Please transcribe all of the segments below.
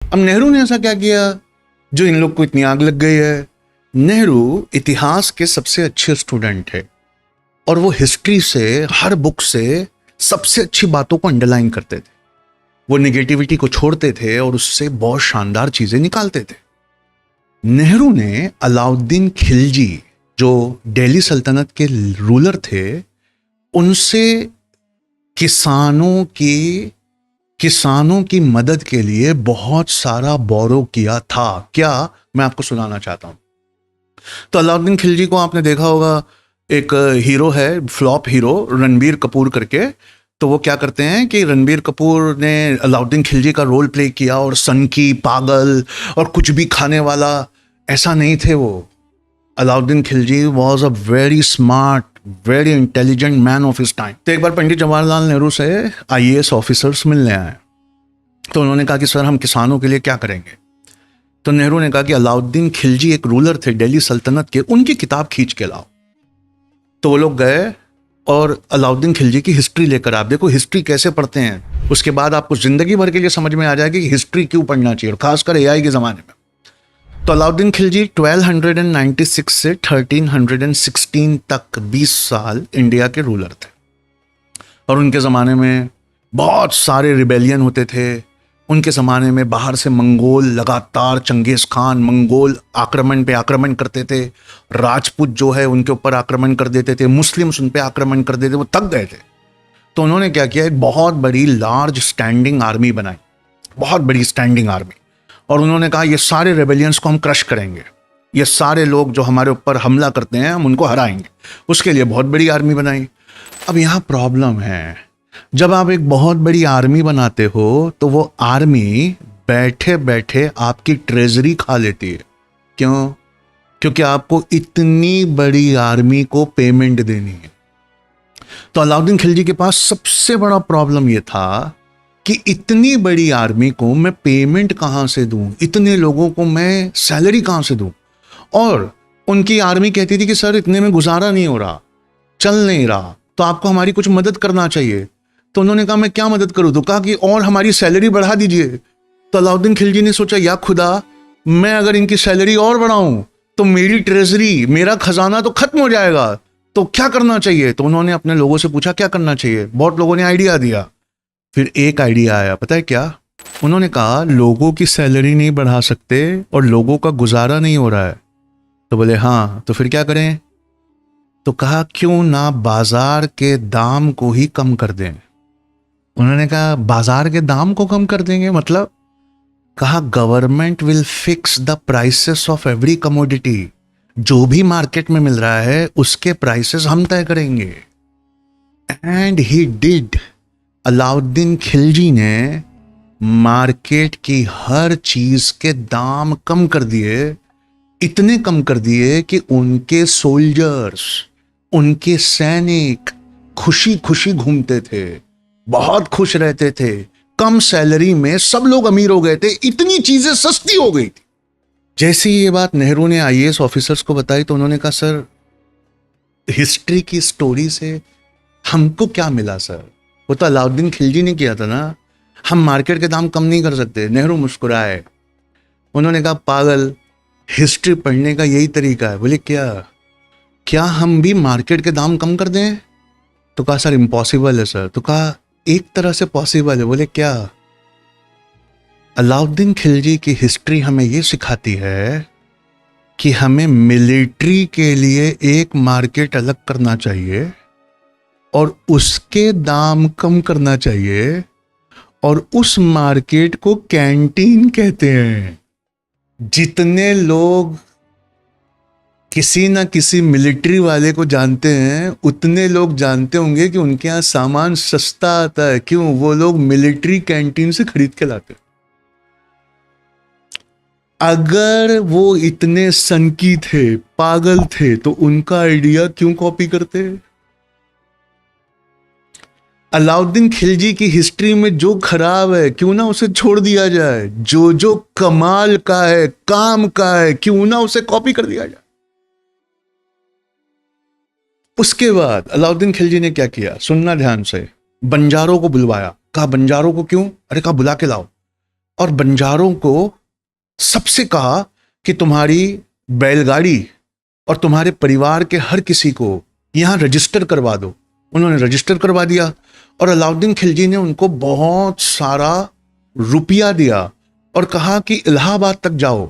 अब नेहरू ने ऐसा क्या किया जो इन लोग को इतनी आग लग गई है? नेहरू इतिहास के सबसे अच्छे स्टूडेंट थे और वो हिस्ट्री से, हर बुक से सबसे अच्छी बातों को अंडरलाइन करते थे। वो नेगेटिविटी को छोड़ते थे और उससे बहुत शानदार चीजें निकालते थे। नेहरू ने अलाउद्दीन खिलजी, जो दिल्ली सल्तनत के रूलर थे, उनसे किसानों की मदद के लिए बहुत सारा बोरो किया था। क्या? मैं आपको सुनाना चाहता हूं। तो अलाउद्दीन खिलजी को आपने देखा होगा, एक हीरो है, फ्लॉप हीरो, रणबीर कपूर करके। तो वो क्या करते हैं कि रणबीर कपूर ने अलाउद्दीन खिलजी का रोल प्ले किया और सनकी, पागल और कुछ भी खाने वाला ऐसा नहीं थे वो। Alauddin Khilji was a very smart, very intelligent man of his time. तो एक बार पंडित जवाहरलाल नेहरू से आईएएस ऑफिसर्स मिलने आए। तो उन्होंने कहा कि सर, हम किसानों के लिए क्या करेंगे? तो नेहरू ने कहा कि अलाउद्दीन खिलजी एक रूलर थे दिल्ली सल्तनत के, उनकी किताब खींच के लाओ। तो वो लोग गए और अलाउद्दीन खिलजी की हिस्ट्री लेकर, आप देखो हिस्ट्री कैसे पढ़ते हैं, उसके बाद आपको जिंदगी भर के लिए समझ में आ जाएगी कि हिस्ट्री क्यों पढ़ना चाहिए, और खासकर एआई के जमाने में। तो अलाउद्दीन खिलजी 1296 से 1316 तक 20 साल इंडिया के रूलर थे और उनके ज़माने में बहुत सारे रिबेलियन होते थे। उनके ज़माने में बाहर से मंगोल लगातार, चंगेज़ खान मंगोल आक्रमण पे आक्रमण करते थे। राजपूत जो है उनके ऊपर आक्रमण कर देते थे, मुस्लिम्स उन पे आक्रमण कर देते, वो थक गए थे। तो उन्होंने क्या किया, एक बहुत बड़ी लार्ज स्टैंडिंग आर्मी बनाई, बहुत बड़ी स्टैंडिंग आर्मी। और उन्होंने कहा ये सारे रेबेलियंस को हम क्रश करेंगे, ये सारे लोग जो हमारे ऊपर हमला करते हैं हम उनको हराएंगे। उसके लिए बहुत बड़ी आर्मी बनाई। अब यहाँ प्रॉब्लम है, जब आप एक बहुत बड़ी आर्मी बनाते हो तो वो आर्मी बैठे बैठे आपकी ट्रेजरी खा लेती है। क्यों? क्योंकि आपको इतनी बड़ी आर्मी को पेमेंट देनी है। तो अलाउद्दीन खिलजी के पास सबसे बड़ा प्रॉब्लम यह था कि इतनी बड़ी आर्मी को मैं पेमेंट कहां से दूं, इतने लोगों को मैं सैलरी कहां से दूं। और उनकी आर्मी कहती थी कि सर इतने में गुजारा नहीं हो रहा, चल नहीं रहा, तो आपको हमारी कुछ मदद करना चाहिए। तो उन्होंने कहा मैं क्या मदद करूं? तो कहा कि और हमारी सैलरी बढ़ा दीजिए। तो अलाउद्दीन खिलजी ने सोचा, या खुदा, मैं अगर इनकी सैलरी और बढ़ाऊं तो मेरी ट्रेजरी, मेरा खजाना तो खत्म हो जाएगा, तो क्या करना चाहिए? तो उन्होंने अपने लोगों से पूछा क्या करना चाहिए। बहुत लोगों ने आइडिया दिया। फिर एक आइडिया आया, पता है क्या? उन्होंने कहा लोगों की सैलरी नहीं बढ़ा सकते और लोगों का गुजारा नहीं हो रहा है। तो बोले हाँ, तो फिर क्या करें? तो कहा क्यों ना बाजार के दाम को ही कम कर दें। उन्होंने कहा बाजार के दाम को कम कर देंगे मतलब? कहा government will fix the prices of every commodity, जो भी मार्केट में मिल रहा है उसके प्राइसेस हम तय करेंगे। And he did. Alauddin Khilji ने मार्केट की हर चीज के दाम कम कर दिए, इतने कम कर दिए कि उनके सोल्जर्स, उनके सैनिक खुशी खुशी घूमते थे, बहुत खुश रहते थे। कम सैलरी में सब लोग अमीर हो गए थे, इतनी चीजें सस्ती हो गई थी। जैसे ये बात नेहरू ने आईएएस ऑफिसर्स को बताई तो उन्होंने कहा सर, हिस्ट्री की स्टोरी से हमको क्या मिला सर? वो तो अलाउद्दीन खिलजी ने किया था ना, हम मार्केट के दाम कम नहीं कर सकते। नेहरू मुस्कुराए। उन्होंने कहा पागल, हिस्ट्री पढ़ने का यही तरीका है। बोले क्या हम भी मार्केट के दाम कम कर दें? तो कहा सर इम्पॉसिबल है सर। तो कहा एक तरह से पॉसिबल है। बोले क्या? अलाउद्दीन खिलजी की हिस्ट्री हमें यह सिखाती है कि हमें मिलिट्री के लिए एक मार्केट अलग करना चाहिए और उसके दाम कम करना चाहिए, और उस मार्केट को कैंटीन कहते हैं। जितने लोग किसी ना किसी मिलिट्री वाले को जानते हैं उतने लोग जानते होंगे कि उनके यहाँ सामान सस्ता आता है। क्यों? वो लोग मिलिट्री कैंटीन से खरीद के लाते हैं। अगर वो इतने सनकी थे, पागल थे, तो उनका आइडिया क्यों कॉपी करते? अलाउद्दीन खिलजी की हिस्ट्री में जो खराब है क्यों ना उसे छोड़ दिया जाए, जो कमाल का है, काम का है, क्यों ना उसे कॉपी कर दिया जाए। उसके बाद अलाउद्दीन खिलजी ने क्या किया, सुनना ध्यान से। बंजारों को बुलवाया। कहा बंजारों को क्यों? अरे कहा बुला के लाओ। और बंजारों को सबसे कहा कि तुम्हारी बैलगाड़ी और तुम्हारे परिवार के हर किसी को यहाँ रजिस्टर करवा दो। उन्होंने रजिस्टर करवा दिया और अलाउद्दीन खिलजी ने उनको बहुत सारा रुपया दिया और कहा कि इलाहाबाद तक जाओ।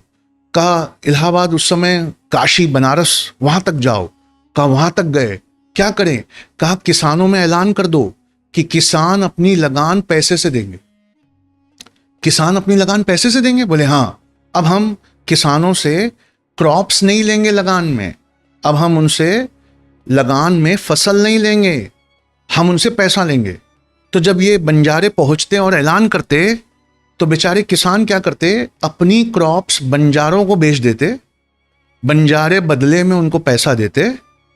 कहा इलाहाबाद उस समय काशी बनारस वहां तक जाओ। कहा वहां तक गए, क्या करें? कहा किसानों में ऐलान कर दो कि किसान अपनी लगान पैसे से देंगे। किसान अपनी लगान पैसे से देंगे? बोले हाँ। अब हम किसानों से क्रॉप्स नहीं लेंगे लगान में, अब हम उनसे लगान में फसल नहीं लेंगे, हम उनसे पैसा लेंगे। तो जब ये बंजारे पहुंचते और ऐलान करते तो बेचारे किसान क्या करते, अपनी क्रॉप्स बंजारों को बेच देते, बंजारे बदले में उनको पैसा देते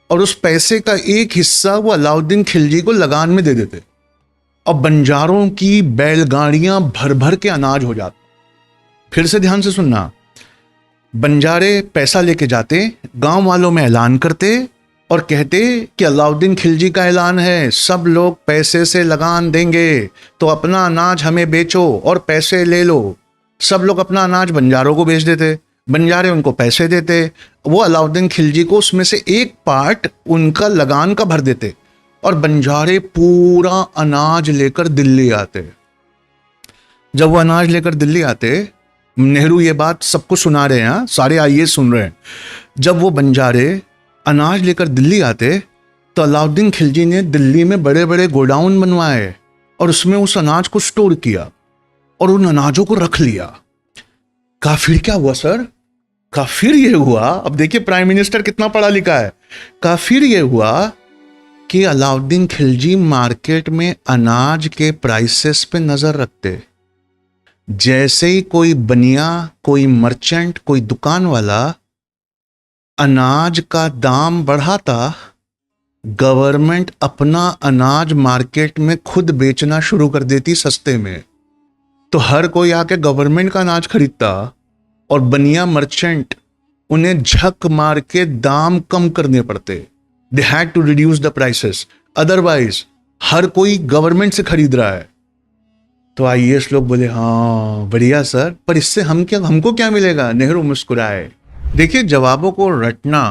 और उस पैसे का एक हिस्सा वो अलाउद्दीन खिलजी को लगान में दे देते और बंजारों की बैलगाड़ियां भर भर के अनाज हो जाते। फिर से ध्यान से सुनना, बंजारे पैसा लेके जाते, गांव वालों में ऐलान करते और कहते कि अलाउद्दीन खिलजी का ऐलान है, सब लोग पैसे से लगान देंगे तो अपना अनाज हमें बेचो और पैसे ले लो। सब लोग अपना अनाज बंजारों को बेच देते, बंजारे उनको पैसे देते, वो अलाउद्दीन खिलजी को उसमें से एक पार्ट उनका लगान का भर देते और बंजारे पूरा अनाज लेकर दिल्ली आते। जब वो अनाज लेकर दिल्ली आते, नेहरू ये बात सबको सुना रहे हैं, सारे आईएएस सुन रहे हैं, जब वो बंजारे अनाज लेकर दिल्ली आते तो अलाउद्दीन खिलजी ने दिल्ली में बड़े बड़े गोडाउन बनवाए और उसमें उस अनाज को स्टोर किया और उन अनाजों को रख लिया। कहा फिर क्या हुआ सर? कहा फिर ये हुआ, अब देखिए प्राइम मिनिस्टर कितना पढ़ा लिखा है, कहा फिर ये हुआ कि अलाउद्दीन खिलजी मार्केट में अनाज के प्राइसेस पे नजर रखते। जैसे ही कोई बनिया, कोई मर्चेंट, कोई दुकान वाला अनाज का दाम बढ़ाता, गवर्नमेंट अपना अनाज मार्केट में खुद बेचना शुरू कर देती सस्ते में। तो हर कोई आके गवर्नमेंट का अनाज खरीदता और बनिया मर्चेंट उन्हें झक मार के दाम कम करने पड़ते। They had to reduce the prices, otherwise हर कोई गवर्नमेंट से खरीद रहा है। तो आईएएस लोग बोले हाँ बढ़िया सर, पर इससे हमको क्या मिलेगा? नेहरू मुस्कुराए। देखिए, जवाबों को रटना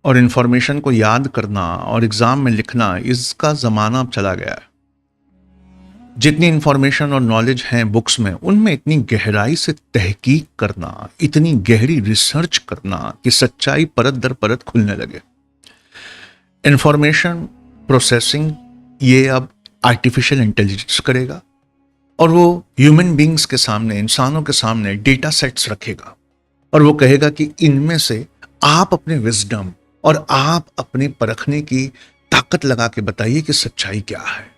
और इंफॉर्मेशन को याद करना और एग्जाम में लिखना, इसका जमाना अब चला गया है। जितनी इंफॉर्मेशन और नॉलेज है बुक्स में, उनमें इतनी गहराई से तहकीक करना, इतनी गहरी रिसर्च करना कि सच्चाई परत दर परत खुलने लगे। इंफॉर्मेशन प्रोसेसिंग ये अब आर्टिफिशियल इंटेलिजेंस करेगा और वो ह्यूमन बींग्स के सामने, इंसानों के सामने डेटा सेट्स रखेगा और वो कहेगा कि इनमें से आप अपने विजडम और आप अपने परखने की ताकत लगा के बताइए कि सच्चाई क्या है।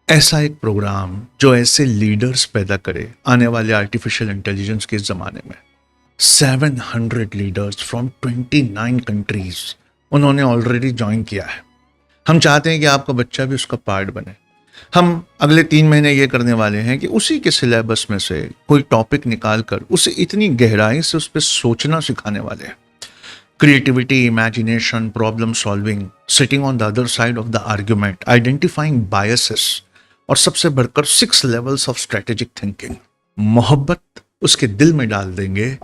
ऐसा एक प्रोग्राम जो ऐसे लीडर्स पैदा करे आने वाले आर्टिफिशियल इंटेलिजेंस के जमाने में। 700 लीडर्स फ्रॉम 29 कंट्रीज उन्होंने ऑलरेडी ज्वाइन किया है। हम चाहते हैं कि आपका बच्चा भी उसका पार्ट बने। हम अगले 3 महीने ये करने वाले हैं कि उसी के सिलेबस में से कोई टॉपिक निकालकर उसे इतनी गहराई से उस पर सोचना सिखाने वाले हैं। Creativity, imagination, problem solving, sitting on the other side of the argument, identifying biases और सबसे बढ़कर 6 लेवल्स ऑफ स्ट्रेटेजिक थिंकिंग। मोहब्बत उसके दिल में डाल देंगे,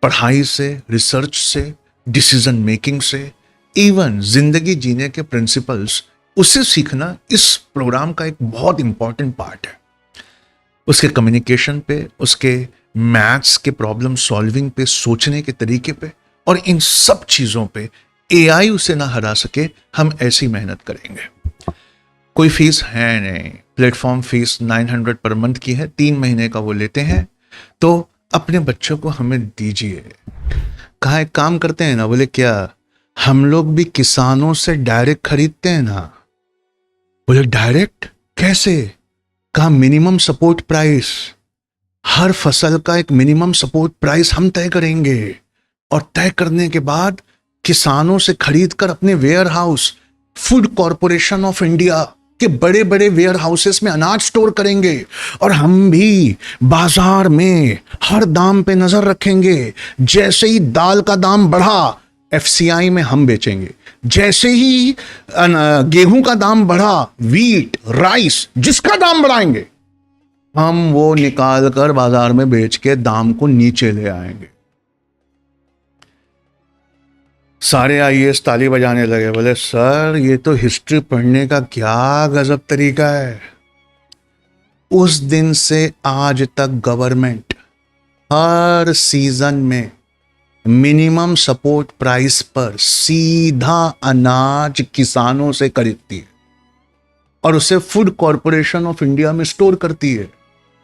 पढ़ाई से, रिसर्च से, डिसीजन मेकिंग से, इवन जिंदगी जीने के प्रिंसिपल्स, उसे सीखना इस प्रोग्राम का एक बहुत इंपॉर्टेंट पार्ट है। उसके कम्युनिकेशन पे, उसके मैथ्स के प्रॉब्लम सॉल्विंग पे, सोचने के तरीके पे और इन सब चीजों पे एआई उसे ना हरा सके, हम ऐसी मेहनत करेंगे। कोई फीस है नहीं, प्लेटफॉर्म फीस 900 पर मंथ की है, 3 महीने का वो लेते हैं। तो अपने बच्चों को हमें दीजिए। कहा एक काम करते हैं ना, बोले क्या, हम लोग भी किसानों से डायरेक्ट खरीदते हैं ना। बोले डायरेक्ट कैसे? कहा मिनिमम सपोर्ट प्राइस, हर फसल का एक मिनिमम सपोर्ट प्राइस हम तय करेंगे और तय करने के बाद किसानों से खरीदकर अपने warehouse, Food Corporation of India के बड़े बड़े वेयर हाउसेस में अनाज स्टोर करेंगे और हम भी बाजार में हर दाम पे नजर रखेंगे। जैसे ही दाल का दाम बढ़ा, एफसीआई में हम बेचेंगे। जैसे ही गेहूं का दाम बढ़ा, वीट, राइस, जिसका दाम बढ़ाएंगे हम वो निकाल कर बाजार में बेच के दाम को नीचे ले आएंगे। सारे आईएएस ताली बजाने लगे, बोले सर ये तो हिस्ट्री पढ़ने का क्या गजब तरीका है। उस दिन से आज तक गवर्नमेंट हर सीजन में मिनिमम सपोर्ट प्राइस पर सीधा अनाज किसानों से खरीदती है और उसे फूड कॉरपोरेशन ऑफ इंडिया में स्टोर करती है,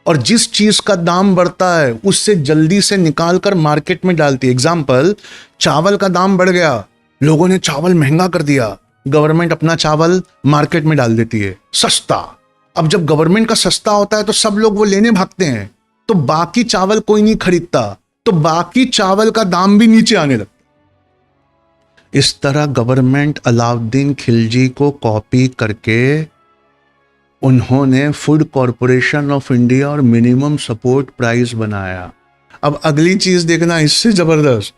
और जिस चीज का दाम बढ़ता है उससे जल्दी से निकाल कर मार्केट में डालती है। एग्जाम्पल, चावल का दाम बढ़ गया, लोगों ने चावल महंगा कर दिया, गवर्नमेंट अपना चावल मार्केट में डाल देती है सस्ता। अब जब गवर्नमेंट का सस्ता होता है तो सब लोग वो लेने भागते हैं, तो बाकी चावल कोई नहीं खरीदता, तो बाकी चावल का दाम भी नीचे आने लगता। इस तरह गवर्नमेंट अलाउद्दीन खिलजी को कॉपी करके उन्होंने फूड कॉरपोरेशन ऑफ इंडिया और मिनिमम सपोर्ट प्राइस बनाया। अब अगली चीज देखना इससे जबरदस्त,